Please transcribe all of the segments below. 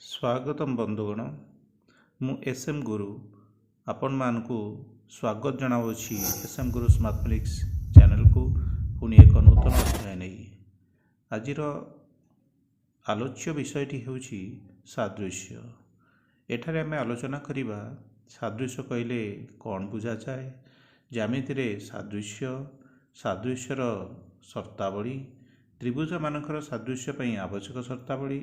स्वागतम बंधुगण मु एसएम गुरु आपण मानकु स्वागत जनावछि एसएम गुरु मैथमेटिक्स चैनल को पुणी एक नूतन अध्याय नहीं आजिर आलोच्य विषयटी हेउछि सादृश्य। एठारे आमे आलोचना करिबा सादृश्य कहले कौन बुझा जाए, ज्यामिति रे सादृश्य, सादृश्यर शर्तावली, त्रिभुज मानकर सादृश्य पई आवश्यक शर्तावली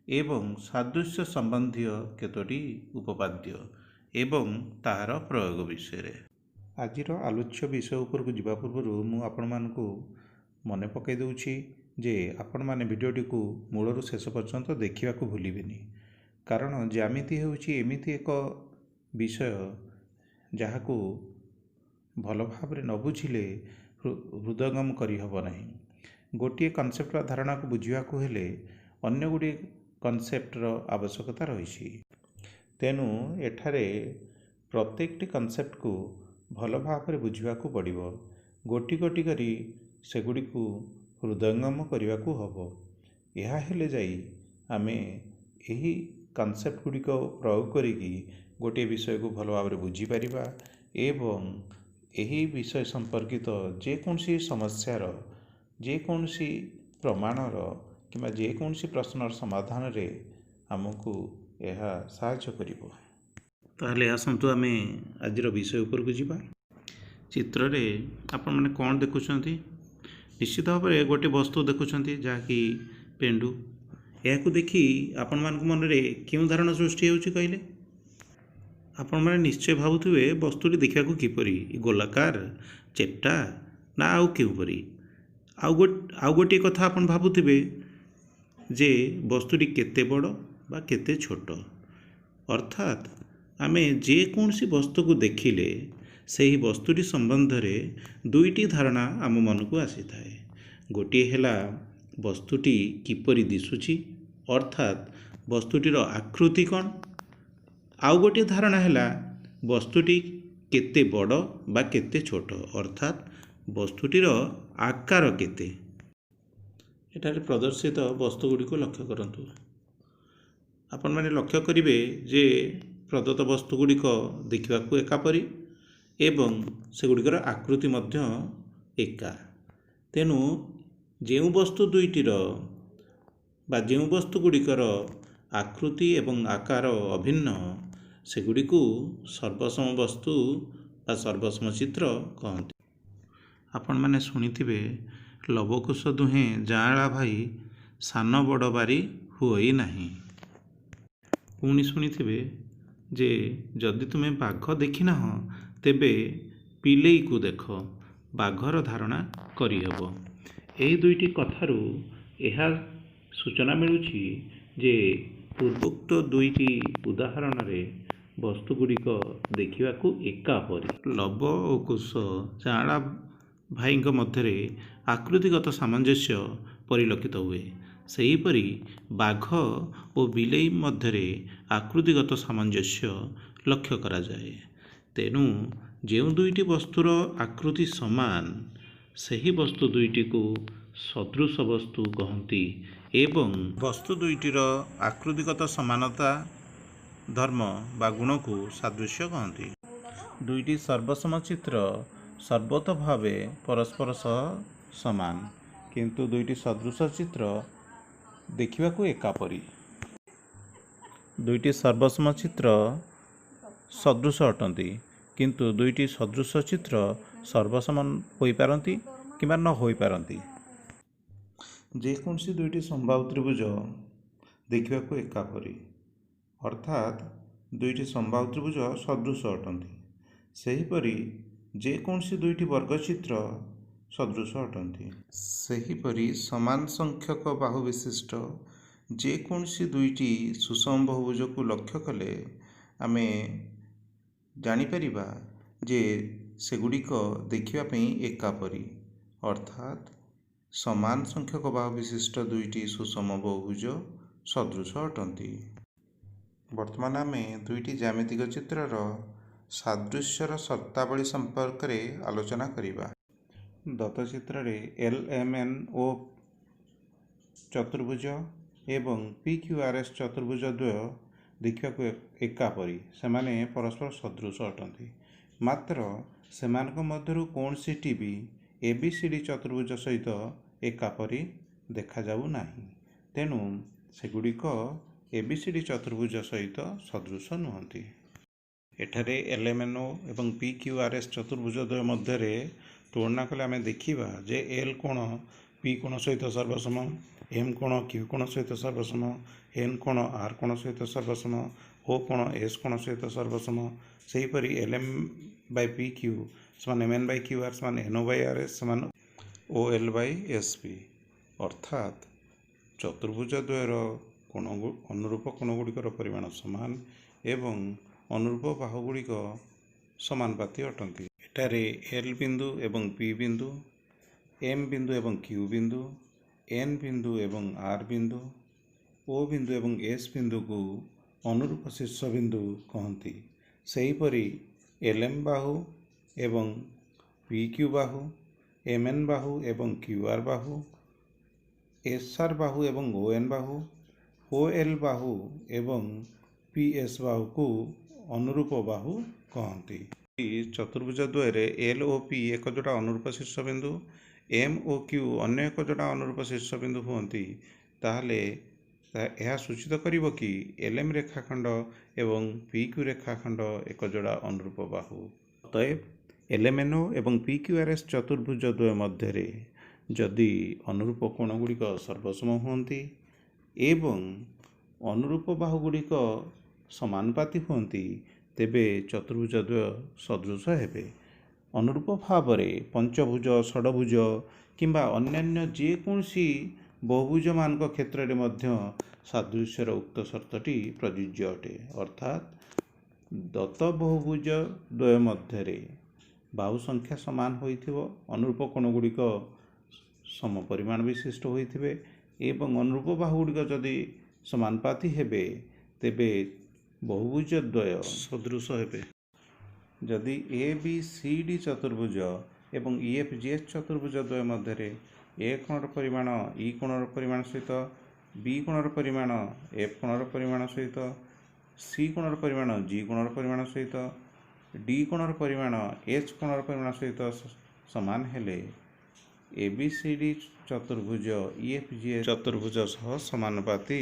एवं सादृश्य संबंधी केतोटी उपपाद्य एवं तार प्रयोग विषय। आजिर आलोच्य विषय उपरकु जिबा पूर्वरु मु आपण मानकु मने पकाई देउछि जे आपण माने भिडियोटी को मूलरु शेष पर्यंत देखिबा को भूलिबेनी, कारण ज्यामिति हेउछि एमिति एक विषय जहाकू भल भाव न बुझिले हृदयंगम करि हबो नाही। गोटे कनसेप्ट धारणा को बुझिबा को हेले अन्य गुडी कनसेप्टर आवश्यकता रही। तेणु एठारे प्रत्येकटी कनसेप्ट को भल भाव बुझा पड़ो, गोटी गोटी करी सेगुड़ी को हृदयंगम करने को हम। यह हेले जाई आमे यही कनसेप्ट गुड़िक प्रयोग करिकी गोटे विषय को भल भाव बुझीपर एवं यही विषय संपर्कित जेकोसी समस्यार जेकोसी प्रमाणर किंबा जेकोसी प्रश्नर समाधान रे आमको यह साहाय्य करिवो। ताहले आसंतु आमे आजिर विषय उपर को जिबा। चित्र रे आपण माने कोन देखुछंती? निश्चित भाव में गोटे वस्तु देखुछंती जहाँकि पेंडु। यह देखि आपण मान मन रे क्यों धारणा सृष्टि होउछि कहले? आपण माने निश्चय भावुथिबे वस्तुटी देखा को किपरि, गोलाकार, चेप्टा ना आउ केउपरि। आउ गोटे कथा आपण भावुथिबे जे वस्तुटी केते बड़ बा केते छोट। अर्थात आमे जेकोसी वस्तु को देखिले सही वस्तुटी संबंध रे दुईटी धारणा आम मन को आसी थाए। गोटे हेला वस्तुटी किपरि दिसुची, अर्थात वस्तुटीर आकृति कौन। आउ गोटे धारणा हेला वस्तुटी केते बड़ बा केते छोट, अर्थात वस्तुटीर आकार केते। एठारे प्रदर्शित वस्तुगुड़ी को लक्ष्य करंतु। आपण माने लक्ष्य करिवे जे प्रदत्त वस्तुगुड़ी को देखा एकापरी एवं सेगुड़िकर आकृति मध्य एका। तेणु जेउ वस्तु दुईटीर बा जेउ वस्तुगुड़िकर आकृति एवं आकार अभिन्न सेगुड़ी को सर्वसम वस्तु बा सर्वसम चित्र कहते। आपण माने सुनिथिबे लवकुश दुहे जाँला भाई सान बड़ बारी हुई नहीं। पुणी शुणिथिबे जे जदि तुमे बाघ देखिना तेबे पिलेई को देख, बाघर धारणा करिहब। एही दुईटी कथारू एहा सूचना मिलुछि जे पूर्वोक्त दुईटी उदाहरण रे वस्तुगुड़िक देखिबाकू एकापरि। लव और कुश जाँला भाईଙ୍କ ମଧ୍ୟରେ आकृतिगत सामंजस्य परिलक्षित हुए। सेहीपरि बाघ और बिलेई मध्यरे आकृतिगत सामंजस्य लक्ष्य करा जाए। तेणु जो दुईटी वस्तुर आकृति समान सही वस्तु दुईटी को सदृश वस्तु कहती एवं वस्तु दुईटीर आकृतिगत समानता धर्म बा गुण को सादृश्य कहती। दुईटी सर्वसम चित्र सर्वत भावे परस्पर सह समान, किंतु दुईटी सदृश चित्र देखिबाकू एकापरी। दुईटी सर्वसम चित्र सदृश अटंती, किंतु दुईटी सदृश चित्र सर्वसमान होई पारंती किंबा न होई पारंती। जेकोसी दुईटी संभाव्य त्रिभुज देखिबाकू एकापरी, अर्थात दुईटी संभाव्य त्रिभुज सदृश अटंती। सेहीपरि जेकोसी दुईटी वर्गचित्र सदृश अटंती। सेहीपरि समान संख्यक बाहु विशिष्ट जेकोसी दुईटी सुषम बहुभुज को लक्ष्य कले आमे जानिपरिबा जे सेगुड़िक देखिबा पई एकापरी, अर्थात समान संख्यक बाहु विशिष्ट दुईटी सुषम बहुभुज सदृश अटंती। वर्तमान आमे दुईटी ज्यामितिक चित्रर सादृश्यर शर्तावली संपर्क रे आलोचना करिबा। दत्त चित्र रे LMNO चतुर्भुज ଏବଂ PQRS ଚତୁର୍ଭୁଜ ଦ୍ୱୟ ଦେଖିବାକୁ ଏକାପରି, ସେମାନେ ପରସ୍ପର ସଦୃଶ ଅଟନ୍ତି। ମାତ୍ର ସେମାନଙ୍କ ମଧ୍ୟରୁ କୌଣସିଟି ବି ABCD ଚତୁର୍ଭୁଜ ସହିତ ଏକାପରି ଦେଖାଯାଉ ନାହିଁ। ତେଣୁ ସେଗୁଡ଼ିକ ABCD ଚତୁର୍ଭୁଜ ସହିତ ସଦୃଶ ନୁହନ୍ତି। ଏଠାରେ LMNO ଏବଂ PQRS ଚତୁର୍ଭୁଜ ଦ୍ୱୟ ମଧ୍ୟରେ ତୁଳନା କଲେ ଆମେ ଦେଖିବା ଯେ L କୋଣ P କୋଣ ସହିତ ସର୍ବସମ, M କୋଣ Q କୋଣ ସହିତ ସର୍ବସମ, N କୋଣ R କୋଣ ସହିତ ସର୍ବସମ, O କୋଣ S କୋଣ ସହିତ ସର୍ବସମ। ସେହିପରି LM/PQ ସମାନ MN/QR ସମାନ NO/RS ସମାନ OL/SP। ଅର୍ଥାତ୍ ଚତୁର୍ଭୁଜ ଦ୍ୱୟର ଅନୁରୂପ କୋଣଗୁଡ଼ିକର ପରିମାଣ ସମାନ ଏବଂ ଅନୁରୂପ ବାହୁଗୁଡ଼ିକ ସମାନୁପାତି ଅଟନ୍ତି। ଏଠାରେ L ବିନ୍ଦୁ ଏବଂ P ବିନ୍ଦୁ, M ବିନ୍ଦୁ ଏବଂ Q ବିନ୍ଦୁ, N ବିନ୍ଦୁ ଏବଂ R ବିନ୍ଦୁ, O ବିନ୍ଦୁ ଏବଂ S ବିନ୍ଦୁକୁ ଅନୁରୂପ ଶୀର୍ଷବିନ୍ଦୁ କହନ୍ତି। ସେହିପରି LM ବାହୁ ଏବଂ PQ ବାହୁ, MN ବାହୁ ଏବଂ QR ବାହୁ, SR ବାହୁ ଏବଂ ON ବାହୁ, OL ବାହୁ ଏବଂ PS ବାହୁକୁ ଅନୁରୂପ ବାହୁ କହନ୍ତି। ଚତୁର୍ଭୁଜ ଦ୍ୱୟରେ L ଓ P ଏକ ଯୋଡ଼ା ଅନୁରୂପ ଶୀର୍ଷବିନ୍ଦୁ, M ଓ Q ଅନ୍ୟ ଏକ ଯୋଡ଼ା ଅନୁରୂପ ଶୀର୍ଷବିନ୍ଦୁ ହୁଅନ୍ତି, ତାହେଲେ ଏହା ସୂଚିତ କରିବ କି LM ରେଖାଖଣ୍ଡ ଏବଂ PQ ରେଖାଖଣ୍ଡ ଏକ ଯୋଡ଼ା ଅନୁରୂପ ବାହୁ। ଅତଏବ LMNO ଏବଂ PQRS ଚତୁର୍ଭୁଜ ଦ୍ୱୟ ମଧ୍ୟରେ ଯଦି ଅନୁରୂପ କୋଣଗୁଡ଼ିକ ସର୍ବସମ ହୁଅନ୍ତି ଏବଂ ଅନୁରୂପ ବାହୁଗୁଡ଼ିକ ସମାନୁପାତି ହୁଅନ୍ତି, ତେବେ ଚତୁର୍ଭୁଜ ଦ୍ୱୟ ସଦୃଶ ହେବେ। ଅନୁରୂପ ଭାବରେ ପଞ୍ଚଭୁଜ, ଷଡ଼ଭୁଜ କିମ୍ବା ଅନ୍ୟାନ୍ୟ ଯେକୌଣସି ବହୁଭୁଜମାନଙ୍କ କ୍ଷେତ୍ରରେ ମଧ୍ୟ ସାଦୃଶ୍ୟର ଉକ୍ତ ସର୍ତ୍ତଟି ପ୍ରଯୁଜ୍ୟ ଅଟେ। ଅର୍ଥାତ୍ ଦତ୍ତ ବହୁଭୁଜ ଦ୍ୱୟ ମଧ୍ୟରେ ବାହୁ ସଂଖ୍ୟା ସମାନ ହୋଇଥିବ, ଅନୁରୂପ କୋଣଗୁଡ଼ିକ ସମପରିମାଣ ବିଶିଷ୍ଟ ହୋଇଥିବେ ଏବଂ ଅନୁରୂପ ବାହୁଗୁଡ଼ିକ ଯଦି ସମାନୁପାତି ହେବେ, ତେବେ ବହୁଭୁଜ ଦ୍ୱୟ ସଦୃଶ ହେବେ। ଯଦି ABCD ଚତୁର୍ଭୁଜ ଏବଂ EFGH ଚତୁର୍ଭୁଜ ଦ୍ୱୟ ମଧ୍ୟରେ A କୋଣର ପରିମାଣ E କୋଣର ପରିମାଣ ସହିତ, B କୋଣର ପରିମାଣ F କୋଣର ପରିମାଣ ସହିତ, C କୋଣର ପରିମାଣ G କୋଣର ପରିମାଣ ସହିତ, D କୋଣର ପରିମାଣ H କୋଣର ପରିମାଣ ସହିତ ସମାନ ହେଲେ ABCD ଚତୁର୍ଭୁଜ EFGH ଚତୁର୍ଭୁଜ ସହ ସମାନୁପାତି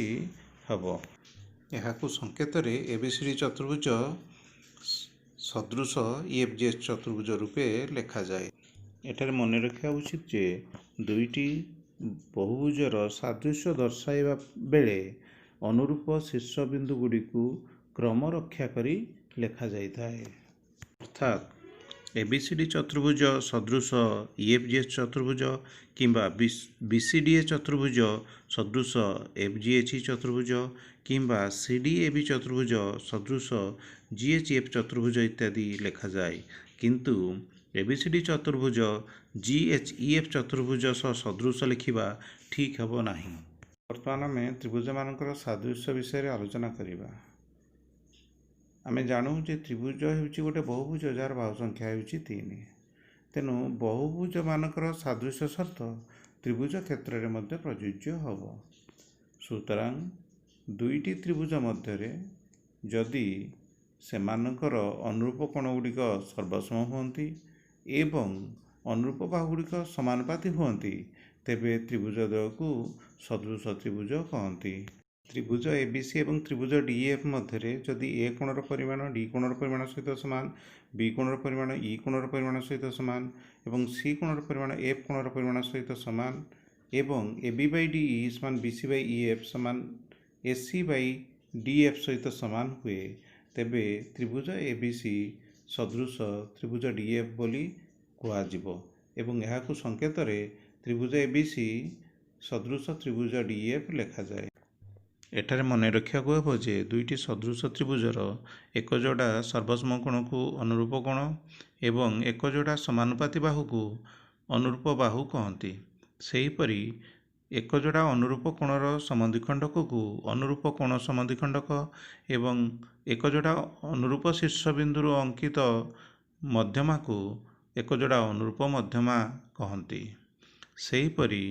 ହେବ। ଏହାକୁ ସଂକେତରେ ABCD ଚତୁର୍ଭୁଜ ସଦୃଶ EFGH ଚତୁର୍ଭୁଜ ରୂପେ ଲେଖାଯାଏ। ଏଠାରେ ମନେ ରଖିବା ଉଚିତ ଯେ ଦୁଇଟି ବହୁଭୁଜର ସାଦୃଶ୍ୟ ଦର୍ଶାଇବା ବେଳେ ଅନୁରୂପ ଶୀର୍ଷବିନ୍ଦୁଗୁଡ଼ିକୁ କ୍ରମ ରକ୍ଷା କରି ଲେଖାଯାଇଥାଏ। ଅର୍ଥାତ୍ ABCD ଚତୁର୍ଭୁଜ ସଦୃଶ EFGH ଚତୁର୍ଭୁଜ କିମ୍ବା BCDA ଚତୁର୍ଭୁଜ ସଦୃଶ FGH ଚତୁର୍ଭୁଜ କିମ୍ବା CDAB ଚତୁର୍ଭୁଜ ସଦୃଶ GHF ଚତୁର୍ଭୁଜ ଇତ୍ୟାଦି ଲେଖାଯାଏ। କିନ୍ତୁ ABCD ଚତୁର୍ଭୁଜ GHEF ଚତୁର୍ଭୁଜ ସହ ସଦୃଶ ଲେଖିବା ଠିକ୍ ହେବ ନାହିଁ। ବର୍ତ୍ତମାନ ଆମେ ତ୍ରିଭୁଜମାନଙ୍କର ସାଦୃଶ୍ୟ ବିଷୟରେ ଆଲୋଚନା କରିବା। ଆମେ ଜାଣୁ ଯେ ତ୍ରିଭୁଜ ହେଉଛି ଗୋଟେ ବହୁଭୁଜ ଯାହାର ବାହୁ ସଂଖ୍ୟା ହେଉଛି 3। ତେଣୁ ବହୁଭୁଜମାନଙ୍କର ସାଦୃଶ୍ୟ ସର୍ତ୍ତ ତ୍ରିଭୁଜ କ୍ଷେତ୍ରରେ ମଧ୍ୟ ପ୍ରଯୁଜ୍ୟ ହେବ। ସୁତରାଂ ଦୁଇଟି ତ୍ରିଭୁଜ ମଧ୍ୟରେ ଯଦି ସେମାନଙ୍କର ଅନୁରୂପ କୋଣଗୁଡ଼ିକ ସର୍ବସମ ହୁଅନ୍ତି ଏବଂ ଅନୁରୂପ ବାହୁଗୁଡ଼ିକ ସମାନୁପାତି ହୁଅନ୍ତି, ତେବେ ତ୍ରିଭୁଜ ଦ୍ୱୟକୁ ସଦୃଶ ତ୍ରିଭୁଜ କହନ୍ତି। ତ୍ରିଭୁଜ ABC ଏବଂ ତ୍ରିଭୁଜ DEF ମଧ୍ୟରେ ଯଦି A କୋଣର ପରିମାଣ D କୋଣର ପରିମାଣ ସହିତ ସମାନ, B କୋଣର ପରିମାଣ E କୋଣର ପରିମାଣ ସହିତ ସମାନ ଏବଂ C କୋଣର ପରିମାଣ F କୋଣର ପରିମାଣ ସହିତ ସମାନ ଏବଂ AB/DE ସମାନ BC/EF ସମାନ AC/DF ସହିତ ସମାନ ହୁଏ, ତେବେ ତ୍ରିଭୁଜ ABC ସଦୃଶ ତ୍ରିଭୁଜ DF ବୋଲି କୁହାଯିବ ଏବଂ ଏହାକୁ ସଂକେତରେ ତ୍ରିଭୁଜ ABC ସଦୃଶ ତ୍ରିଭୁଜ DF ଲେଖାଯାଏ। ଏଠାରେ ମନେ ରଖିବାକୁ ହେବ ଯେ ଦୁଇଟି ସଦୃଶ ତ୍ରିଭୁଜର ଏକ ଯୋଡ଼ା ସର୍ବସମ କୋଣକୁ ଅନୁରୂପ କୋଣ ଏବଂ ଏକ ଯୋଡ଼ା ସମାନୁପାତି ବାହୁକୁ ଅନୁରୂପ ବାହୁ କହନ୍ତି। ସେହିପରି ଏକ ଯୋଡ଼ା ଅନୁରୂପ କୋଣର ସମଦ୍ୱିଖଣ୍ଡକକୁ ଅନୁରୂପ କୋଣ ସମଦ୍ୱିଖଣ୍ଡକ ଏବଂ ଏକ ଯୋଡ଼ା ଅନୁରୂପ ଶୀର୍ଷବିନ୍ଦୁରୁ ଅଙ୍କିତ ମଧ୍ୟମାକୁ ଏକ ଯୋଡ଼ା ଅନୁରୂପ ମଧ୍ୟମା କହନ୍ତି। ସେହିପରି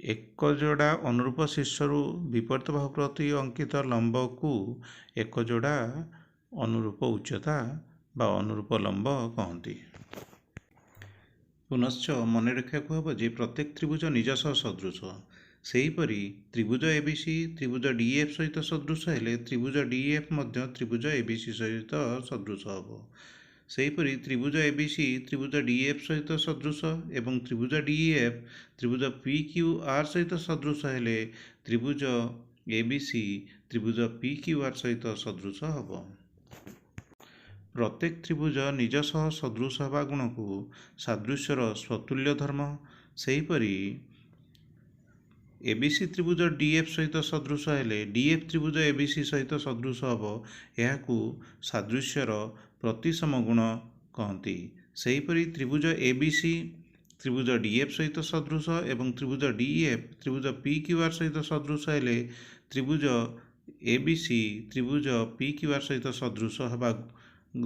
ଏକ ଯୋଡ଼ା ଅନୁରୂପ ଶୀର୍ଷରୁ ବିପରୀତ ବାହୁ ପ୍ରତି ଅଙ୍କିତ ଲମ୍ବକୁ ଏକ ଯୋଡ଼ା ଅନୁରୂପ ଉଚ୍ଚତା ବା ଅନୁରୂପ ଲମ୍ବ କହନ୍ତି। ପୁନଶ୍ଚ ମନେ ରଖିବାକୁ ହେବ ଯେ ପ୍ରତ୍ୟେକ ତ୍ରିଭୁଜ ନିଜ ସହ ସଦୃଶ। ସେହିପରି ତ୍ରିଭୁଜ ABC ତ୍ରିଭୁଜ DEF ସହିତ ସଦୃଶ ହେଲେ ତ୍ରିଭୁଜ DEF ମଧ୍ୟ ତ୍ରିଭୁଜ ABC ସହିତ ସଦୃଶ ହେବ। ସେହିପରି ତ୍ରିଭୁଜ ABC ତ୍ରିଭୁଜ DEF ସହିତ ସଦୃଶ ଏବଂ ତ୍ରିଭୁଜ DEF ତ୍ରିଭୁଜ PQR ସହିତ ସଦୃଶ ହେଲେ ତ୍ରିଭୁଜ ABC ତ୍ରିଭୁଜ PQR ସହିତ ସଦୃଶ ହେବ। ପ୍ରତ୍ୟେକ ତ୍ରିଭୁଜ ନିଜ ସହ ସଦୃଶ ହେବା ଗୁଣକୁ ସାଦୃଶ୍ୟର ସ୍ୱତୁଲ୍ୟ ଧର୍ମ। ସେହିପରି ABC ତ୍ରିଭୁଜ DF ସହିତ ସଦୃଶ ହେଲେ DF ତ୍ରିଭୁଜ ABC ସହିତ ସଦୃଶ ହେବ। ଏହାକୁ ସାଦୃଶ୍ୟର ପ୍ରତିସମ ଗୁଣ କହନ୍ତି। ସେହିପରି ତ୍ରିଭୁଜ ABC ତ୍ରିଭୁଜ DF ସହିତ ସଦୃଶ ଏବଂ ତ୍ରିଭୁଜ DEF ତ୍ରିଭୁଜ PQR ସହିତ ସଦୃଶ ହେଲେ ତ୍ରିଭୁଜ ABC ତ୍ରିଭୁଜ PQR ସହିତ ସଦୃଶ ହେବା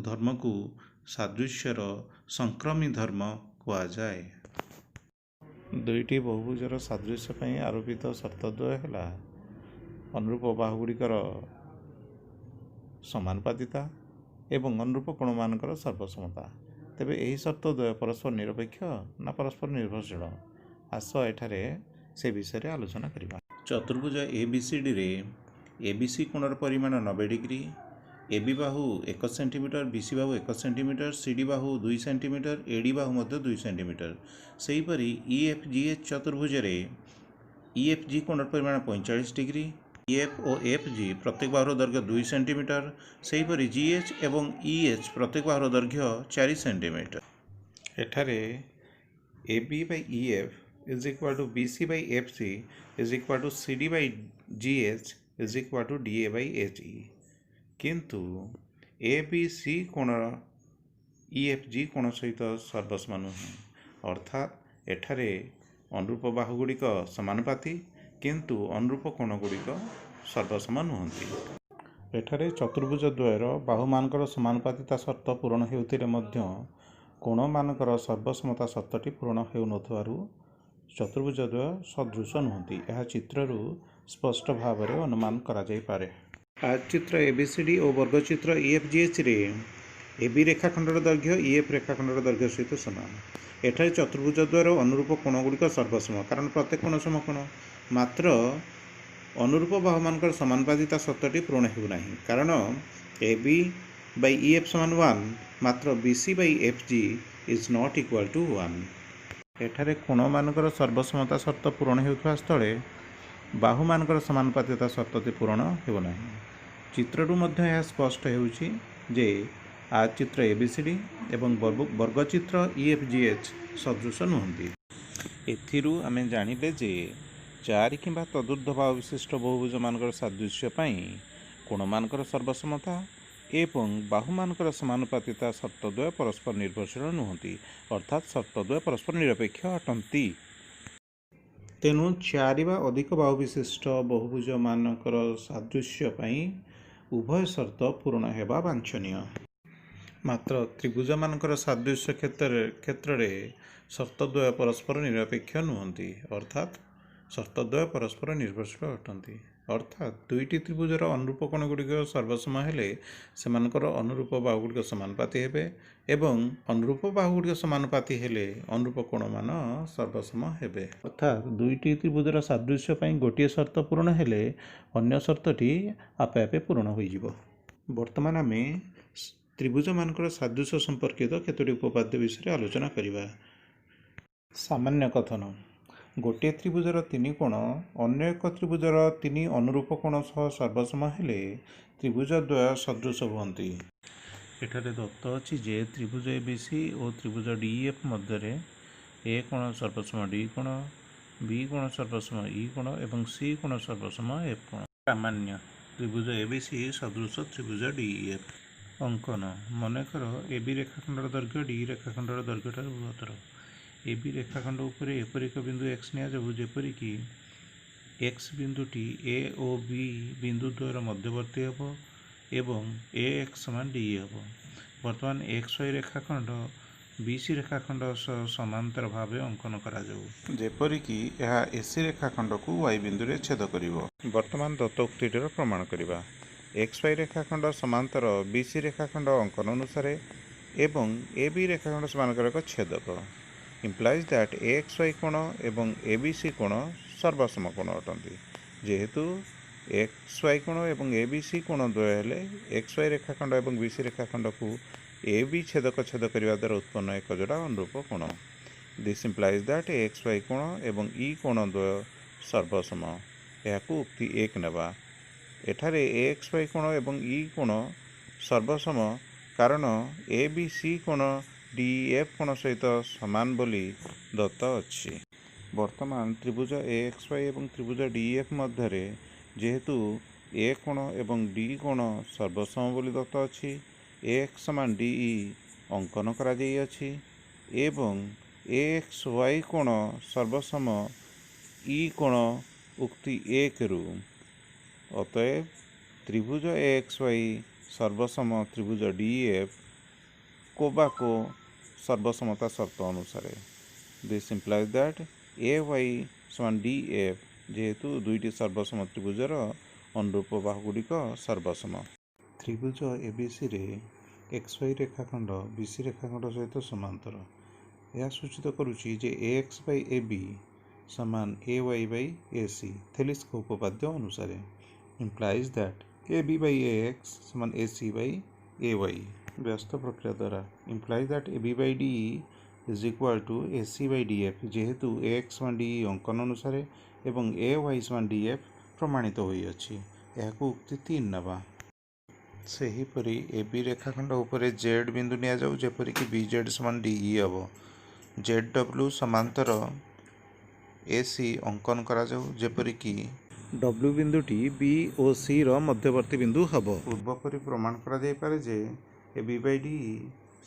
ଧର୍ମକୁ ସାଦୃଶ୍ୟର ସଂକ୍ରମୀ ଧର୍ମ କୁହାଯାଏ। ଦୁଇଟି ବହୁଭୁଜର ସାଦୃଶ୍ୟ ପାଇଁ ଆରୋପିତ ସର୍ତ୍ତଦ୍ୱୟ ହେଲା ଅନୁରୂପ ବାହୁଗୁଡ଼ିକର ସମାନୁପାତିତା ଏବଂ ଅନୁରୂପ କୋଣମାନଙ୍କର ସର୍ବସମତା। ତେବେ ଏହି ସର୍ତ୍ତଦ୍ୱୟ ପରସ୍ପର ନିରପେକ୍ଷ ନା ପରସ୍ପର ନିର୍ଭରଶୀଳ? ଆସ ଏଠାରେ ସେ ବିଷୟରେ ଆଲୋଚନା କରିବା। ଚତୁର୍ଭୁଜ ABCDରେ ABC କୋଣର ପରିମାଣ 90 ଡିଗ୍ରୀ, AB ବାହୁ 1 ସେଣ୍ଟିମିଟର, BC ବାହୁ 1 ସେଣ୍ଟିମିଟର, CD ବାହୁ 2 ସେଣ୍ଟିମିଟର, AD ବାହୁ ମଧ୍ୟ 2 ସେଣ୍ଟିମିଟର। ସେହିପରି EFGH ଚତୁର୍ଭୁଜରେ EFG କୋଣର ପରିମାଣ 45 ଡିଗ୍ରୀ, EF ଓ FG ପ୍ରତ୍ୟେକ ବାହୁର ଦୈର୍ଘ୍ୟ 2 ସେଣ୍ଟିମିଟର। ସେହିପରି GH ଏବଂ EH ପ୍ରତ୍ୟେକ ବାହୁର ଦୈର୍ଘ୍ୟ 4 ସେଣ୍ଟିମିଟର। ଏଠାରେ AB by EF is equal to BC by FC is equal to CD by GH is equal to DA by HE। किंतु ABC कोण EFG कोण सहित सर्वसम नुहे, अर्थात एठारे अनुरूप बाहुगुड़िक समानुपाती किंतु अनुरूप कोणगुड़िक सर्वसम नुहंती। एठारे चतुर्भुज द्वयर बाहुमानकर समानुपातिता शर्त पूरण हेउथिले मध्य कोणमानकर सर्वसमता शर्तटी पूरण हेउनथुवारु चतुर्भुज द्वय सदृश नुहंती। यह चित्ररू स्पष्ट भाव में अनुमान करा जाई पारे। आज चित्र ABCD और वर्गचित्र EFGH रे AB रेखाखंडर दैर्घ्य EF रेखाखंडर दैर्घ्य सहित समान। एठारे चतुर्भुज द्वयर अनुरूप कोणगुड़िक सर्वसम, कारण प्रत्येक कोण समकोण, मात्र अनुरूप बाहुमानकर समानुपातिता शर्तटी पूरण हेउनाही, कारण AB by EF समान 1 मात्र BC by FG is not equal to 1। एठारे कोणमानकर सर्वसमता शर्त पूरण हेउथवा स्थळे बाहुमानकर समानुपातिता शर्तटी पूरण हेउनाही। चित्ररू मध्य यह स्पष्ट हेउछि जे आज चित्र ABCD एवं वर्गचित्र EFGH सदृश नुहंती। एथिरू आमे जानिले जे 4 किंबा तदुर्ध्व बाहु विशिष्ट बहुभुज मानकर सादृश्य पई कोणमानकर सर्वसमता एवं बाहुमानकर समानुपातिता शर्तद्वय परस्पर निर्भरशील नुहंती, अर्थात शर्तद्वय परस्पर निरपेक्ष अटंती। तेणु 4 वा अधिक बाहु विशिष्ट बहुभुज मानकर सादृश्य पई उभय शर्त पूर्ण हेबा वांछनीय। मात्र त्रिभुज मानकर सादृश्य क्षेत्र रे शर्तद्वय परस्पर निरपेक्ष नुहंती, अर्थात शर्तद्वय परस्पर निर्भरशील अटंती। अर्थात दुईटी त्रिभुजर अनुरूप कोणगुड़िक सर्वसम हेले सेमानकर अनुरूप बाहुगुड़िक समानुपाती हेबे एवं अनुरूप बाहुगुड़िक समानुपाती हेले अनुरूप कोण मान सर्वसम हेबे। अर्थात दुईटी त्रिभुजर सादृश्य पई गोटिए शर्त पूर्ण हेले अन्य शर्तटी आपे आपे पूर्ण होई जिवो। वर्तमान आमे त्रिभुज मानकर सादृश्य संपर्कित केतोटी उपपाद्य विषय आलोचना करिबा। सामान्य कथन, गोटे त्रिभुजर 3 कोण अन्य एक त्रिभुजर 3 अनुरूप कोण सह सर्वसम हेले त्रिभुज द्वय सदृश हुअन्ति। एठारे दत्त अछि जे त्रिभुज ABC और त्रिभुज DEF मध्य ए कोण सर्वसम D कोण, B कोण सर्वसम E कोण एवं C कोण सर्वसम F कोण। सामान्य त्रिभुज ABC सदृश त्रिभुज DEF। अंकन, मनकर AB रेखाखंडर दैर्घ्य D रेखाखंडर दैर्घ्य ठाରୁ बृहत्तर। AB रेखाखंड उपरे एपरि एक बिंदु X निया जाऊ जेपरिकी X बिंदुटी A और B बिंदु द्वयर मध्यवर्ती हेबो एवं AX समान DE हेबो। वर्तमान XY रेखाखंड BC ରେଖାଖଣ୍ଡ ସହ ସମାନ୍ତର ଭାବେ ଅଙ୍କନ କରାଯାଉ, ଯେପରିକି ଏହା AC ରେଖାଖଣ୍ଡକୁ Y ବିନ୍ଦୁରେ ଛେଦ କରିବ। ବର୍ତ୍ତମାନ ଦତ୍ତ ଉକ୍ତିଟିର ପ୍ରମାଣ କରିବା। XY ରେଖାଖଣ୍ଡ ସମାନ୍ତର BC ରେଖାଖଣ୍ଡ ଅଙ୍କନ ଅନୁସାରେ ଏବଂ AB ରେଖାଖଣ୍ଡ ସେମାନଙ୍କର ଏକ ଛେଦକ ଇମ୍ପ୍ଲାଇଜ୍ ଦ୍ୟାଟ୍ AXY କୋଣ ଏବଂ ABC କୋଣ ସର୍ବସମ କୋଣ ଅଟନ୍ତି। ଯେହେତୁ XY କୋଣ ଏବଂ ABC କୋଣ ଦ୍ୱୟ ହେଲେ XY ରେଖାଖଣ୍ଡ ଏବଂ BC ରେଖାଖଣ୍ଡକୁ AB ଛେଦକ ଛେଦ କରିବା ଦ୍ୱାରା ଉତ୍ପନ୍ନ ଏକ ଯୋଡ଼ା ଅନୁରୂପ କୋଣ। ଦିସ୍ ଇମ୍ପ୍ଲାଇଜ୍ ଦ୍ୟାଟ୍ XY କୋଣ ଏବଂ E କୋଣ ଦ୍ୱୟ ସର୍ବସମ। ଏହାକୁ ଉକ୍ତି 1 ନେବା। ଏଠାରେ AXY କୋଣ ଏବଂ E କୋଣ ସର୍ବସମ କାରଣ ABC କୋଣ DEF କୋଣ ସହିତ ସମାନ ବୋଲି ଦତ୍ତ ଅଛି। ବର୍ତ୍ତମାନ ତ୍ରିଭୁଜ AXY ଏବଂ ତ୍ରିଭୁଜ DEF ମଧ୍ୟରେ ଯେହେତୁ A କୋଣ ଏବଂ D କୋଣ ସର୍ବସମ ବୋଲି ଦତ୍ତ ଅଛି, AX ସମାନ DE ଅଙ୍କନ କରାଯାଇଅଛି ଏବଂ AXY କୋଣ ସର୍ବସମ E କୋଣ ଉକ୍ତି 1ରୁ। ଅତଏବ ତ୍ରିଭୁଜ AXY ସର୍ବସମ ତ୍ରିଭୁଜ DEF କୋବାକୋ ସର୍ବସମତା ସର୍ତ୍ତ ଅନୁସାରେ। ଦିସ୍ ଇମ୍ପ୍ଲାଇଜ୍ ଦ୍ୟାଟ୍ AY ସମାନ DF ଯେହେତୁ ଦୁଇଟି ସର୍ବସମ ତ୍ରିଭୁଜର ଅନୁରୂପ ବାହୁଗୁଡ଼ିକ ସର୍ବସମ। ତ୍ରିଭୁଜ ABCରେ XY ରେଖାଖଣ୍ଡ BC ରେଖାଖଣ୍ଡ ସହିତ ସମାନ୍ତର। ଏହା ସୂଚିତ କରୁଛି ଯେ AX ବାଇ AB ସମାନ AY ବାଇ AC ଥେଲିସ୍ଙ୍କ ଉପପାଦ୍ୟ ଅନୁସାରେ। Implies that AB Bai AX ସମାନ AC ବାଇ AY। ବ୍ୟସ୍ତ ପ୍ରକ୍ରିୟା ଦ୍ୱାରା implies that AB Bai DE is equal to AC Bai DF ଯେହେତୁ AX ସମାନ DE ଅଙ୍କନ ଅନୁସାରେ ଏବଂ AY ସମାନ DF ପ୍ରମାଣିତ ହୋଇଅଛି। ଏହାକୁ ଉକ୍ତି 3 ନେବା। ସେହିପରି AB ରେଖାଖଣ୍ଡ ଉପରେ Z ବିନ୍ଦୁ ନିଆଯାଉ, ଯେପରିକି BZ ସମାନ DE ହେବ। ZW ସମାନ୍ତର AC ଅଙ୍କନ କରାଯାଉ, ଯେପରିକି W ବିନ୍ଦୁଟି B ଓ C ର ମଧ୍ୟବର୍ତ୍ତୀ ବିନ୍ଦୁ ହେବ। ପୂର୍ବପରି ପ୍ରମାଣ କରାଯାଇପାରେ ଯେ AB ବାଇ DE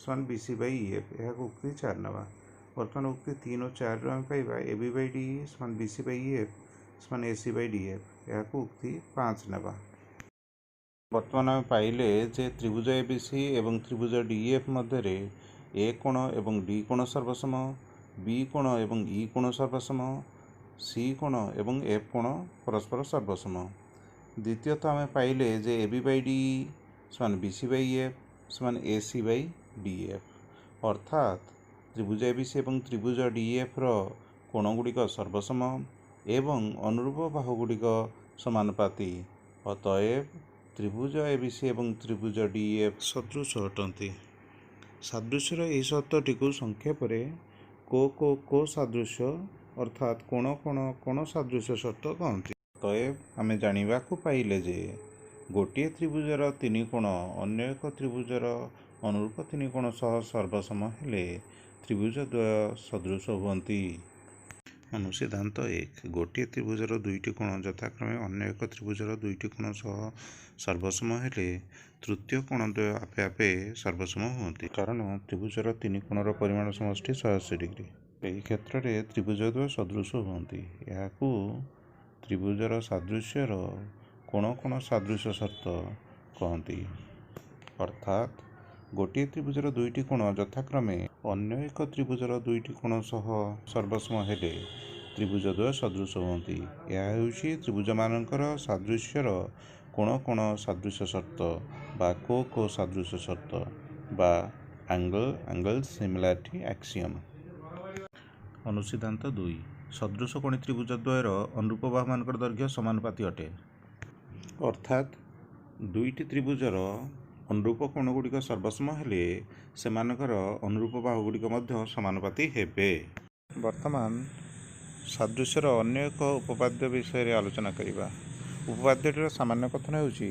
ସମାନ BC ବାଇ EF। ଏହାକୁ ଉକ୍ତି 4 ନେବା। ବର୍ତ୍ତମାନ ଉକ୍ତି 3 ଓ 4ରୁ ଆମେ ପାଇବା AB ବାଇ DE ସମାନ BC ବାଇ EF ସମାନ AC ବାଇ DF। ଏହାକୁ ଉକ୍ତି 5 ନେବା। ବର୍ତ୍ତମାନ ଆମେ ପାଇଲେ ଯେ ତ୍ରିଭୁଜ ABC ଏବଂ ତ୍ରିଭୁଜ DEF ମଧ୍ୟରେ A କୋଣ ଏବଂ D କୋଣ ସର୍ବସମ, B କୋଣ ଏବଂ E କୋଣ ସର୍ବସମ, C କୋଣ ଏବଂ F କୋଣ ପରସ୍ପର ସର୍ବସମ। ଦ୍ୱିତୀୟତଃ ଆମେ ପାଇଲେ ଯେ AB ବାଇ DE ସମାନ BC ବାଇ EF ସମାନ AC ବାଇ DF। ଅର୍ଥାତ୍ ତ୍ରିଭୁଜ ABC ଏବଂ ତ୍ରିଭୁଜ DEFର କୋଣଗୁଡ଼ିକ ସର୍ବସମ ଏବଂ ଅନୁରୂପ ବାହୁଗୁଡ଼ିକ ସମାନୁପାତି। ଅତଏବ ତ୍ରିଭୁଜ ABC ଏବଂ ତ୍ରିଭୁଜ DEF ସଦୃଶ ଅଟନ୍ତି। ସାଦୃଶ୍ୟର ଏହି ସର୍ତ୍ତଟିକୁ ସଂକ୍ଷେପରେ କୋ-ସାଦୃଶ୍ୟ ଅର୍ଥାତ୍ କୋଣ ସାଦୃଶ୍ୟ ସର୍ତ୍ତ କହନ୍ତି। ଅତଏବ ଆମେ ଜାଣିବାକୁ ପାଇଲେ ଯେ ଗୋଟିଏ ତ୍ରିଭୁଜର ତିନି କୋଣ ଅନ୍ୟ ଏକ ତ୍ରିଭୁଜର ଅନୁରୂପ ତିନି କୋଣ ସହ ସର୍ବସମ ହେଲେ ତ୍ରିଭୁଜ ଦ୍ୱୟ ସଦୃଶ ହୁଅନ୍ତି। ଅନୁସିଦ୍ଧାନ୍ତ 1 ଗୋଟିଏ ତ୍ରିଭୁଜର ଦୁଇଟି କୋଣ ଯଥାକ୍ରମେ ଅନ୍ୟ ଏକ ତ୍ରିଭୁଜର ଦୁଇଟି କୋଣ ସହ ସର୍ବସମ ହେଲେ ତୃତୀୟ କୋଣ ଦ୍ୱୟ ଆପେ ଆପେ ସର୍ବସମ ହୁଅନ୍ତି, କାରଣ ତ୍ରିଭୁଜର ତିନି କୋଣର ପରିମାଣ ସମଷ୍ଟି 180 ଡିଗ୍ରୀ। ଏହି କ୍ଷେତ୍ରରେ ତ୍ରିଭୁଜ ଦ୍ୱୟ ସଦୃଶ ହୁଅନ୍ତି। ଏହାକୁ ତ୍ରିଭୁଜର ସାଦୃଶ୍ୟର କୋଣ ସାଦୃଶ୍ୟ ସର୍ତ୍ତ କହନ୍ତି। ଅର୍ଥାତ୍ ଗୋଟିଏ ତ୍ରିଭୁଜର ଦୁଇଟି କୋଣ ଯଥାକ୍ରମେ ଅନ୍ୟ ଏକ ତ୍ରିଭୁଜର ଦୁଇଟି କୋଣ ସହ ସର୍ବସମ ହେଲେ ତ୍ରିଭୁଜ ଦ୍ୱୟ ସଦୃଶ ହୁଅନ୍ତି। ଏହା ହେଉଛି ତ୍ରିଭୁଜମାନଙ୍କର ସାଦୃଶ୍ୟର କୋଣ ସାଦୃଶ୍ୟ ସର୍ତ୍ତ ବା କୋ-ସାଦୃଶ୍ୟ ସର୍ତ୍ତ ବା ଆଙ୍ଗଲ ସିମିଲାରିଟି ଆକ୍ସିଅମ୍। ଅନୁସିଦ୍ଧାନ୍ତ 2 ସଦୃଶ କୋଣୀ ତ୍ରିଭୁଜ ଦ୍ୱୟର ଅନୁରୂପ ବାହୁମାନଙ୍କର ଦୈର୍ଘ୍ୟ ସମାନୁପାତି ଅଟେ। ଅର୍ଥାତ୍ ଦୁଇଟି ତ୍ରିଭୁଜର ଅନୁରୂପ କୋଣଗୁଡ଼ିକ ସର୍ବସମ ହେଲେ ସେମାନଙ୍କର ଅନୁରୂପ ବାହୁଗୁଡ଼ିକ ମଧ୍ୟ ସମାନୁପାତି ହେବେ। ବର୍ତ୍ତମାନ ସାଦୃଶ୍ୟର ଅନ୍ୟ ଏକ ଉପପାଦ୍ୟ ବିଷୟରେ ଆଲୋଚନା କରିବା। ଉପପାଦ୍ୟଟିର ସାମାନ୍ୟ କଥନ ହେଉଛି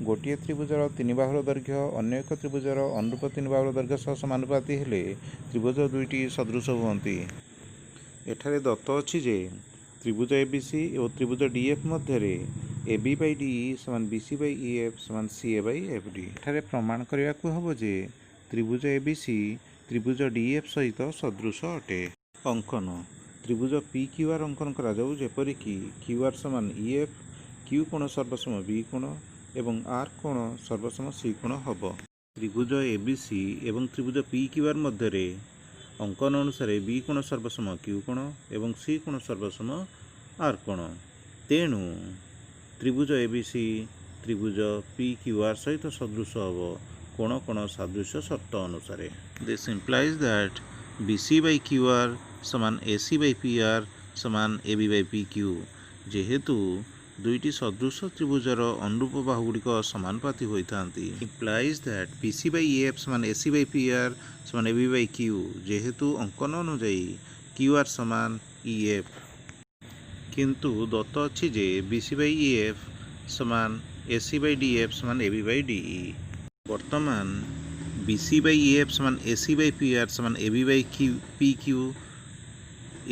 ଗୋଟିଏ ତ୍ରିଭୁଜର ତିନି ବାହୁର ଦୈର୍ଘ୍ୟ ଅନ୍ୟ ଏକ ତ୍ରିଭୁଜର ଅନୁରୂପ ତିନି ବାହୁର ଦୈର୍ଘ୍ୟ ସହ ସମାନୁପାତି ହେଲେ ତ୍ରିଭୁଜ ଦୁଇଟି ସଦୃଶ ହୁଅନ୍ତି। ଏଠାରେ ଦତ୍ତ ଅଛି ଯେ ତ୍ରିଭୁଜ ABC ଓ ତ୍ରିଭୁଜ DF ମଧ୍ୟରେ AB ବାଇ DE ସମାନ BC ବାଇ EF ସମାନ CA ବାଇ FD। ଏଠାରେ ପ୍ରମାଣ କରିବାକୁ ହେବ ଯେ ତ୍ରିଭୁଜ ABC ତ୍ରିଭୁଜ DF ସହିତ ସଦୃଶ ଅଟେ। ଅଙ୍କନ ତ୍ରିଭୁଜ PQR ଅଙ୍କନ କରାଯାଉ, ଯେପରିକି QR ସମାନ EF, Q କୋଣ ସର୍ବସମ B କୋଣ ଏବଂ R କୋଣ ସର୍ବସମ C କୋଣ ହେବ। ତ୍ରିଭୁଜ ABC ଏବଂ ତ୍ରିଭୁଜ PQR ମଧ୍ୟରେ अंकन अनुसार बी कोण सर्वसम क्यू कोण एवं सी कोण सर्वसम आर कोण। तेणु त्रिभुज एबीसी त्रिभुज पी क्यू आर सहित सदृश हम कोण कोण सादृश्य शर्त अनुसार। This implies that B C by Q R समान A C by P R समान A B by P Q. जेहेतु दुईटी सदृश त्रिभुजर अनुरूप बाहुगुड़िक समानुपाती होता implies that P C by F समान A C by P R समान ए बी बाई क्यू। जेहेतु अंकन अनुजाई क्यू आर समान ई एफ किंतु दत्त अच्छी जे B C by E F समान A C by D F समान A B by D E. वर्तमान B C by E F समान A C by P R समान A B by Q P Q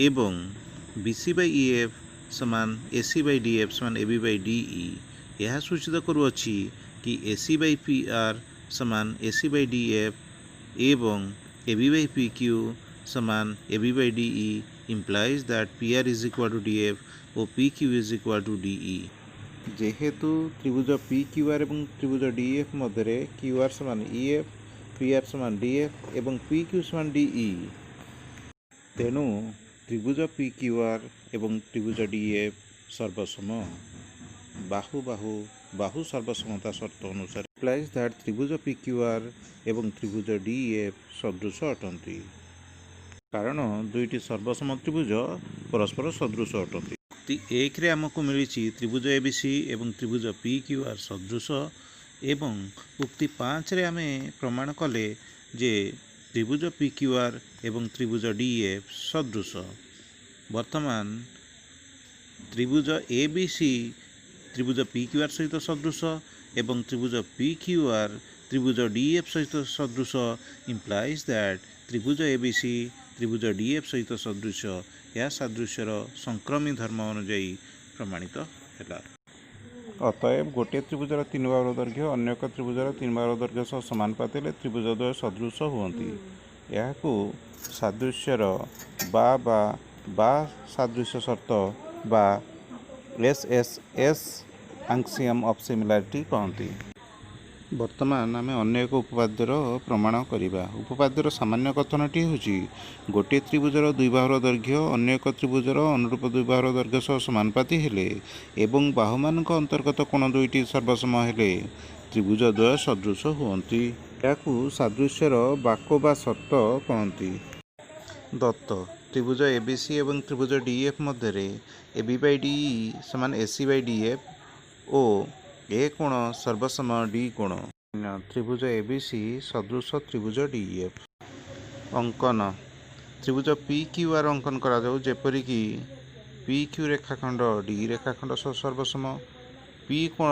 एवं B C by E F समान A C by D F समान A B by D E. यह सूचित करुअछि कि A C by P R समान A C by D F एवं A B by P Q समान A B by D E implies that P R is equal to D F और P Q is equal to D E. जेहेतु त्रिभुज P Q R एवं त्रिभुज D F मध्य Q R समान E F P R समान D F एवं P Q समान डी ई। तेणु त्रिभुज पी क्यू आर एवं त्रिभुज डी एफ सर्वसम बाहु बाहु बाहु सर्वसमता शर्त अनुसार इम्प्लाइज दैट त्रिभुज पी क्यू आर एवं त्रिभुज डी एफ सदृश अटंती। कारण दुईटी सर्वसम त्रिभुज परस्पर सदृश अटंती। उक्ति एक रे आमको मिली त्रिभुज एबीसी एवं त्रिभुज पी क्यू आर सदृश एवं उक्ति 5 रे आमे प्रमाण कले जे त्रिभुज पी क्यू आर एवं त्रिभुज डी एफ सदृश। वर्तमान त्रिभुज ए बी सी त्रिभुज पी क्यू आर सहित सदृश एवं त्रिभुज पी क्यू आर त्रिभुज डी एफ सहित सदृश इम्प्लाइज दैट त्रिभुज ए बी सी त्रिभुज डी एफ सहित सदृश यह सादृश्यर संक्रमी धर्म अनुजाई प्रमाणित है। अतएव गोटे त्रिभुजर 3 बाहुर दैर्घ्य अन्य एक त्रिभुजर 3 बाहुर दैर्घ्य सह समानुपात हेले त्रिभुजद्वय सदृश हुअन्ति। याकू सादृश्यर बा सादृश्य शर्त बा S S S axiom of similarity कहती। वर्तमान आम अन्य एक उपपाद्यर प्रमाण करवा। उपपाद्यर सामान्य कथनटी हूँ गोटे त्रिभुजर 2 बाहुर दैर्घ्य अन्य एक त्रिभुजर अनुरूप 2 बाहुर दैर्घ्य सह समानुपाती हेले एवं बाहुमान अंतर्गत कोण दुईटी सर्वसम हेले त्रिभुजद्वय सदृश हुअन्ति। याकू सादृश्यर बाक बा शर्त कहती। दत्त त्रिभुज एबीसी एवं त्रिभुज डीएफ मध्य ए बी बाई डी समान A C by D F और ए कोण सर्वसम डी कोण। त्रिभुज एबीसी सदृश त्रिभुज डीएफ। अंकन त्रिभुज पी क्यू आर अंकन करा जाऊ जेपरिक पी क्यू रेखाखंड डी रेखाखंड सह सर्वसम पी कोण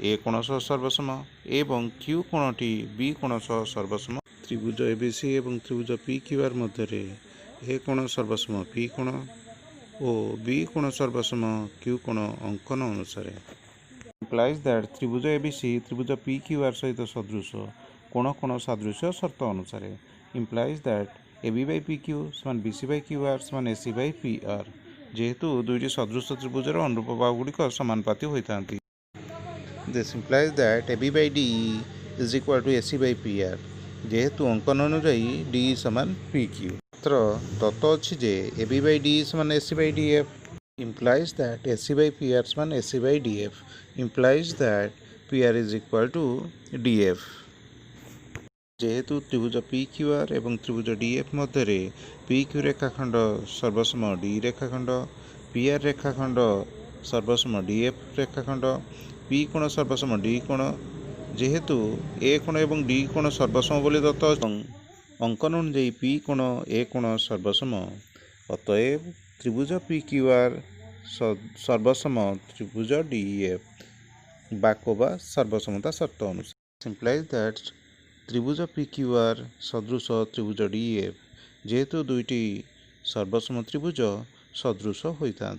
ए कोण सह सर्वसम एवं क्यू कोणटी बी कोण सह सर्वसम। त्रिभुज एबीसी एवं त्रिभुज पी क्यू आर मध्य ए कोण सर्वसम पी कोण और बी कोण सर्वसम क्यू कोण अंकन अनुसार। इम्प्लाइज दैट त्रिभुज एबीसी त्रिभुज पी क्यू आर सहित सदृश कोण कोण सादृश्य शर्त अनुसार। Implies that A B by P Q समान B C by Q R समान A C by P R. जेहेतु दुईटी सदृश त्रिभुजर अनुरूप बाहुगुड़िक समानुपाती होता। This implies that A B by D is equal to A C by P R. जेहेतु अंकन अनुजाई डी समान पी क्यू। मात्र दत्त अच्छी जे ए बी बाई डी समान A C by D F implies that AC by PR समान AC by DF implies that PR is equal to DF। जेहेतु त्रिभुज PQR एवं त्रिभुज DF मध्य PQ रेखाखंड सर्वसम D रेखाखंड PR रेखाखंड सर्वसम DF रेखाखंड P कोण सर्वसम D कोण जेहेतु A कोण एवं D कोण सर्वसम बोली दत्त अंकन अनुଯାयी P कोण A कोण सर्वसम। अतएव त्रिभुज पी क्यू आर सर्वसम त्रिभुज डी एफ बाकोबा सर्वसमता शर्त अनुसार। सिंप्लाइज दैट त्रिभुज पी क्यू आर सदृश त्रिभुज डी एफ जेहेतु दुईटी सर्वसम त्रिभुज सदृश होता।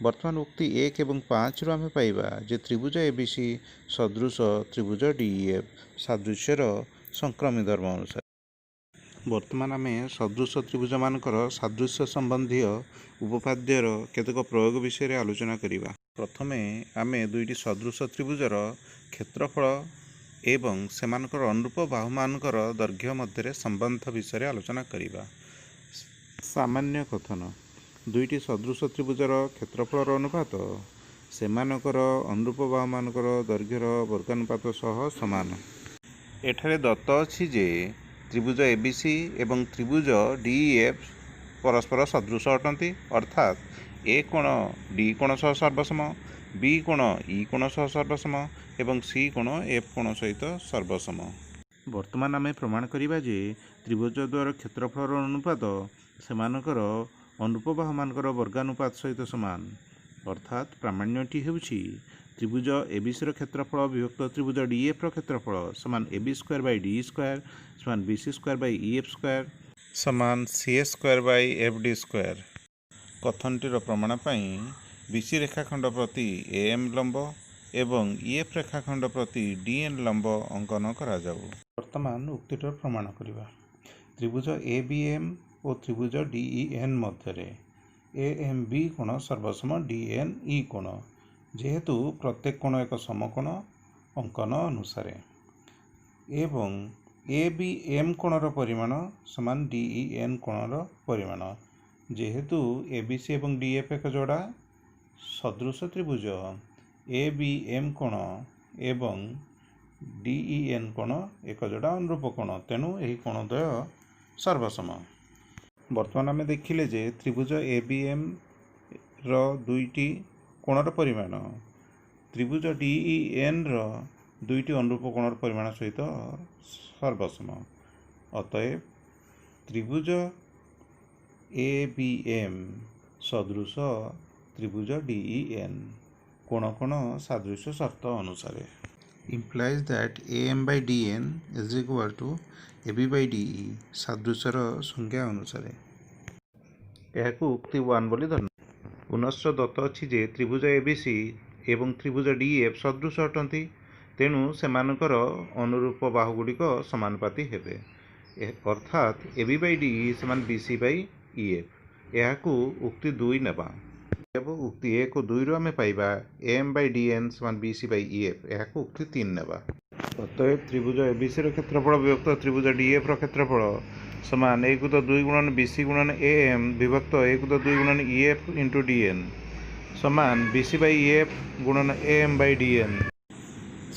वर्तमान उक्ति 1 एवं 5 रु आम पाइबा जे त्रिभुज एबीसी सदृश त्रिभुज डी एफ सादृश्यर संक्रमी धर्म अनुसार। वर्तमान आम सदृश त्रिभुज मानकर सादृश्य संबंधी उपपाद्यर केतक प्रयोग विषय आलोचना करवा। प्रथमे आम दुईटी सदृश त्रिभुजर क्षेत्रफल एवं सेमानकर अनुरूप बाहुमानकर दैर्घ्य मध्य संबंध विषय आलोचना करिबा। सामान्य कथन दुईटी सदृश त्रिभुजर क्षेत्रफल अनुपात सेमानकर अनुरूप बाहुमानकर दैर्घ्यर वर्गानुपात सह समान। एठारे दत्त अछि जे त्रिभुज एबीसी एवं त्रिभुज डीईएफ परस्पर सदृश अटंती, अर्थात ए कोण डी कोण सह सर्वसम, बी कोण ई कोण सह सर्वसम एवं सी कोण एफ कोण सहित सर्वसम। वर्तमान आमे प्रमाण करिबा जे त्रिभुज द्वारा क्षेत्रफल अनुपात सेमानकर अनुरूप बाहुमानकर वर्गानुपात सहित समान, अर्थात प्रामाण्यटी हेउछि त्रिभुज एबीसी क्षेत्रफल विभक्त त्रिभुज डीएफ क्षेत्रफल समान AB square by D square समान BC square by EF square समान C square by F D square. कथनटीर प्रमाण पाई बीसी रेखाखंड प्रति एएम लंब एवं ईएफ रेखाखंड प्रति डीएन लंब अंकन करा जाऊ। वर्तमान उक्तिटर प्रमाण करिबा। त्रिभुज एबीएम और त्रिभुज डीईएन मध्य एएम बी कोण सर्वसम डीएन ई कोण, जेहेतु प्रत्येक कोण एक समकोण अंकन अनुसार एवं ए बी एम कोणर परिमाण समान डीईएन कोणर परिमाण, जेहेतु एबीसी एवं डीएफ एक जोड़ा सदृश त्रिभुज ए बी एम कोण एवं डीईएन कोण एक जोड़ा अनुरूप कोण, तेणु यही कोणद्वय सर्वसम। वर्तमान आम देखिले जे त्रिभुज ए बी एम रो दुईटी कोणर परिमाण त्रिभुज डीईएन रो दुईटी अनुरूप कोणर परिमाण सहित सर्वसम। अतएव त्रिभुज ए बी एम सदृश त्रिभुज डीईएन कोण कोण सादृश्य शर्त अनुसार implies that am by dn is equal to ab by de सादृश्यर संज्ञा अनुसार यह उक्ति 1 बोली धरना। पुनश्च दत्त अछि जे त्रिभुज एबीसी एवं त्रिभुज डीएफ सदृश अटंती, तेणु सेमानकर अनुरूप बाहुगुड़िक समानुपाती हेबे, अर्थात एबी बाई डी समान बीसी बाई ईएफ। यह उक्ति 2 नेबा। एवं उक्ति 1 और 2 आम पाइबा एम बाई डी एन समान बीसी बाई ईएफ। यह उक्ति 3 नेबा। अतएव त्रिभुज एबीसी क्षेत्रफल विभक्त त्रिभुज डीएफ क्षेत्रफल समान 1/2 गुणन बीसी गुणन एम विभक्त 1/2 गुणन ईएफ इंटू डीएन समान बीसी बाई ईएफ गुणन एम बाई डीएन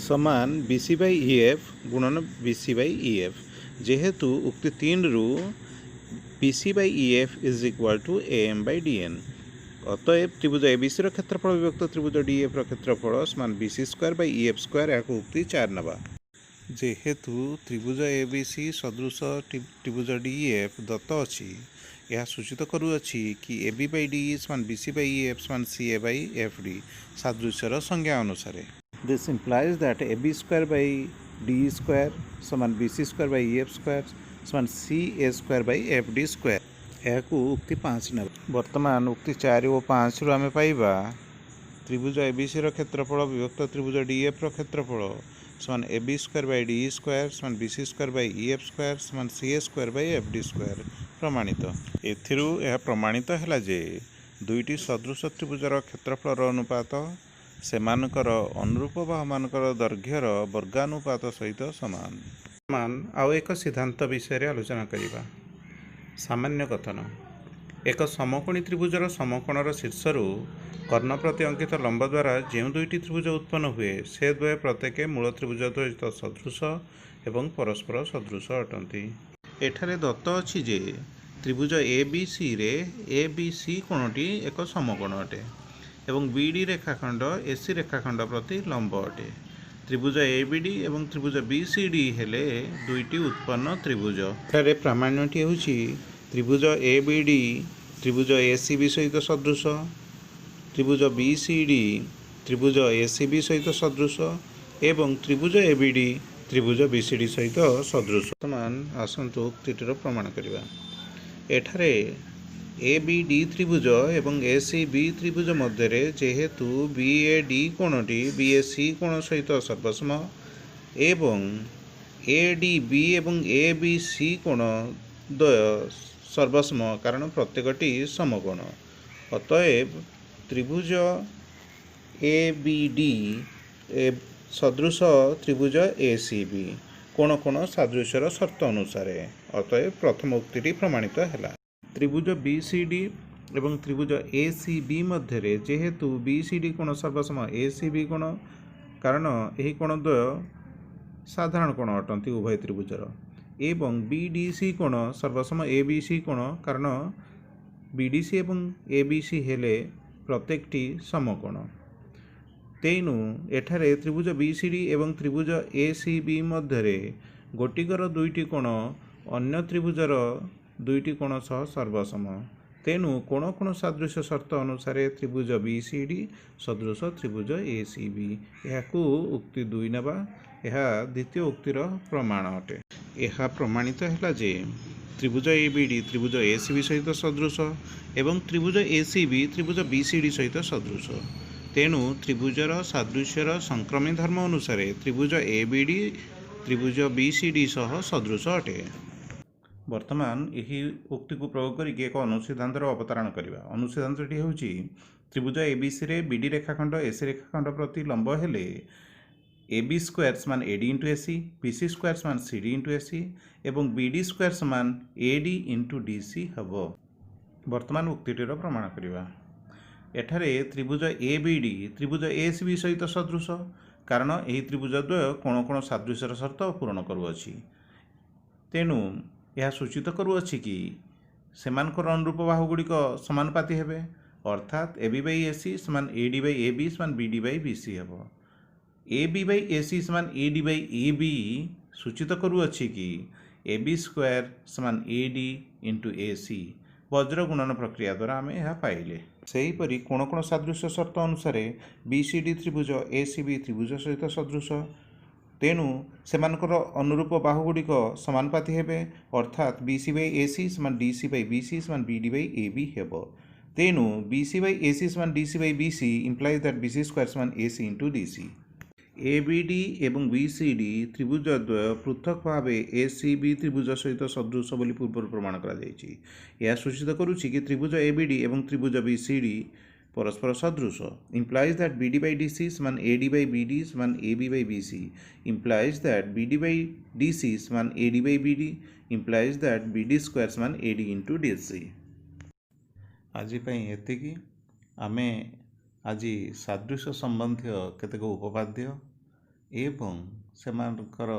समान बीसी बाई ईएफ गुणन बीसी बाई ईएफ, जेहेतु उक्ति 3 रु BC by EF is equal to M by DN. अतएव त्रिभुज एबीसी क्षेत्रफल विभक्त त्रिभुज डीएफ क्षेत्रफल समान BC square by EF square यह उक्ति 4 नवा। जेहेतु त्रिभुज एबीसी सदृश त्रिभुज डीएफ दत्त अछि, यह सूचित करुअछि कि एबी बाई डी समान बीसी बाई ईएफ समान सीए बाई एफ डी सादृश्यर संज्ञा अनुसार। This implies that AB square by D square समान BC square by EF square समान C A square by F D square. यह उक्ति 5 ने। वर्तमान उक्ति 4 और 5 रु आम पाइबा त्रिभुज एबीसी क्षेत्रफल विभक्त त्रिभुज डीएफ क्षेत्रफल समान AB square by D square समान BC square by EF square समान C square by F D square प्रमाणित। एथिरु यह प्रमाणित है जे दुईटी सदृश त्रिभुजर क्षेत्रफल अनुपात सेमानकर अनुरूप बाहुमानकर दैर्घ्यर वर्गानुपात सहित समान। समान आउ एक सिद्धांत विषय आलोचना करिबा। सामान्य कथन एक समकोणी त्रिभुजर समकोणर शीर्षरु कर्ण प्रति अंकित लंब द्वारा जो दुईटी त्रिभुज उत्पन्न हुए से द्वय प्रत्येक मूल त्रिभुज सहित सदृश एवं परस्पर सदृश अटंती। एठारे दत्त अछि जे त्रिभुज एबीसी रे एबीसी कोणटी एक समकोण अटे एवं बीडी रेखाखंड एसी रेखाखंड प्रति लंब अटे। त्रिभुज एबीडी एवं त्रिभुज बीसीडी हेले दुईटी उत्पन्न त्रिभुज। एठारे प्रामाण्यटी हेउछि त्रिभुज एबीडी त्रिभुज एसीबी सहित सदृश, त्रिभुज बीसीडी त्रिभुज एसीबी सहित सदृश एवं त्रिभुज एबीडी त्रिभुज बीसीडी सहित सदृश। वर्तमान आसंतु उक्तिटर प्रमाण करिबा। एठारे एबीडी त्रिभुज एवं एसीबी त्रिभुज मध्य जेहेतु बीएडी कोणटी बीएसी कोण सहित सर्वसम एवं एडीबी एवं एबीसी कोण द्वय सर्वसम कारण प्रत्येकटी समकोण। अतएव त्रिभुज एबीडी सदृश त्रिभुज एसीबी कोण कोण सादृश्यर शर्त अनुसार अतएव प्रथम उक्ति प्रमाणित है। त्रिभुज बीसीडी एवं त्रिभुज एसीबी मध्य जेहेतु बीसीडी कोण सर्वसम एसीबी कोण कारण यही कोण द्वय साधारण कोण अटंती उभय त्रिभुजर एवं बीडीसी कोण सर्वसम एबीसी कोण कारण बीडीसी एवं एबीसी हेले प्रत्येकटी समकोण। तेणु एठारे त्रिभुज बीसीडी एवं त्रिभुज एसीबी मध्य गोटिकर दुईटी कोण अन्य त्रिभुजर दुईटी कोण सह सर्वसम। तेणु कोण कोण सादृश्य शर्त अनुसार त्रिभुज बीसीडी सदृश त्रिभुज एसीबी यह उक्ति 2 नेबा। यह द्वितीय उक्तिर प्रमाण अटे। यह प्रमाणित है जे त्रिभुज एबीडी त्रिभुज एसीबी सहित सदृश एवं त्रिभुज एसीबी त्रिभुज बीसीडी सहित सदृश। तेणु त्रिभुजर सादृश्यर संक्रमी धर्म अनुसार त्रिभुज एबीडी त्रिभुज बीसीडी सह सदृश अटे। वर्तमान यही उक्ति को प्रयोग करके एक अनुसिद्धांतर अवतारण करवा। अनुसिद्धांतटी होउची त्रिभुज एबीसी रे बीडी रेखाखंड एसी रेखाखंड प्रति लंब हेले AB स्क्वायर समान AD into AC, BC square समान CD इंटू AC एवं BD स्क्वायर समान AD इंटू DC हम। वर्तमान उक्तिटर प्रमाण करवा। एठारे त्रिभुज ABD त्रिभुज ACB सहित सदृश कारण यही त्रिभुज द्वय कोण कोण सादृश्यर शर्त पूरण करुअछि। तेणु यह सूचित करुअछि कि सेमानकर अनुरूप बाहुगुड़िक समानुपाती हेबे अर्थात AB बाई AC समान AD बाई AB समान BD बाई BC हेब। AB बाई AC समान AD बाई AB सूचित करुअछि कि AB स्क्वायर समान AD इंटू AC वज्र गुणन प्रक्रिया द्वारा आम यह पाइले। सेहीपरि कोण कोण सादृश्य शर्त अनुसार BCD त्रिभुज ACB त्रिभुज सहित सदृश। तेणु सेमानकर अनुरूप बाहुगुड़िक समानुपाती हेबे अर्थात BC बाई AC समान DC बाई BC समान BD बाई AB हेब। तेणु BC बाई AC समान DC by BC implies that BC square समान AC इंटू DC। ABD एवं BCD त्रिभुज द्वय पृथक भाव ACB त्रिभुज सहित सदृश बोली पूर्व प्रमाण करा जायछि। यह सूचित करुछि कि त्रिभुज ABD एवं त्रिभुज BCD परस्पर सदृश implies that BD by DC समान AD बाई BD समान AB by BC implies that BD by DC समान AD by BD implies that BD square समान AD इंटू DC। आज एतिकी आमे आज सादृश्य संबंधी केतेक उपपाद्य एवं सेमानकर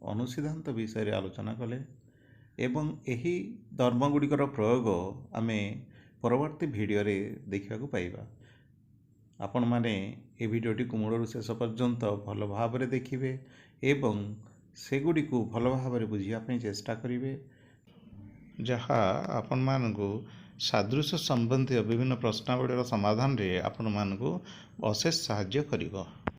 अनुसिद्धांत विषय आलोचना कले एवं यही धर्मगुड़िकर प्रयोग आमे परवर्ती भिडियो रे देखा पाइबा। आपण माने ए भिडियोटी को मूलर शेष पर्यंत भल भाव में देखिए एवं सेगुड़ी को भल भाव में बुझापी चेष्टा करेंगे जहाँ आपण मानकु सादृश्य संबंधी विभिन्न प्रश्नावलीर समाधान रे आपण मानकु अशेष साहाय्य करिवो।